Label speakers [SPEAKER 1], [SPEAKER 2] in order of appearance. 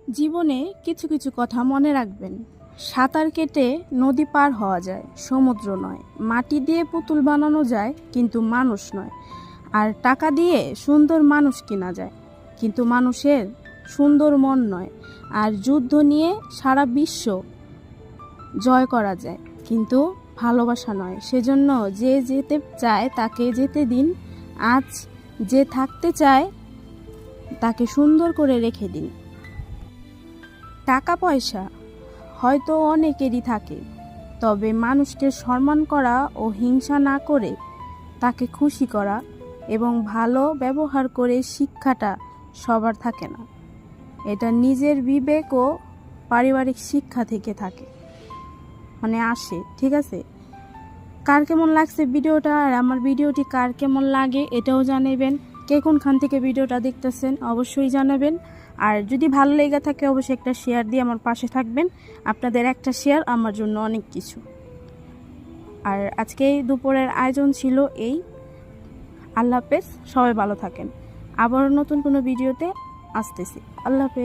[SPEAKER 1] জীবনে কিছু কিছু কথা মনে রাখবেন। সাঁতার কেটে নদী পার হওয়া যায়, সমুদ্র নয়। মাটি দিয়ে পুতুল বানানো যায়, কিন্তু মানুষ নয়। আর টাকা দিয়ে সুন্দর মানুষ কেনা যায়, কিন্তু মানুষের সুন্দর মন নয়। আর যুদ্ধ নিয়ে সারা বিশ্ব জয় করা যায়, কিন্তু ভালোবাসা নয়। সেজন্য যে যেতে চায় তাকে যেতে দিন। আজ যে থাকতে চায় তাকে সুন্দর করে রেখে দিন। টাকা পয়সা হয়তো অনেকেরই থাকে, তবে মানুষকে সম্মান করা ও হিংসা না করে তাকে খুশি করা এবং ভালো ব্যবহার করে শিক্ষাটা সবার থাকে না। এটা নিজের বিবেক ও পারিবারিক শিক্ষা থেকে থাকে, আসে। ঠিক আছে, কার কেমন লাগছে ভিডিওটা, আর আমার ভিডিওটি কার কেমন লাগে এটাও জানাবেন। কে কোনখান থেকে ভিডিওটা দেখতেছেন অবশ্যই জানাবেন। আর যদি ভালো লেগে থাকে অবশ্যই একটা শেয়ার দিয়ে আমার পাশে থাকবেন। আপনাদের একটা শেয়ার আমার জন্য অনেক কিছু। আর আজকে দুপুরের আয়োজন ছিল এই। আল্লাহ হাফেজ, সবাই ভালো থাকেন। আবারও নতুন কোনো ভিডিওতে আসতেছি। আল্লাহ হাফেজ।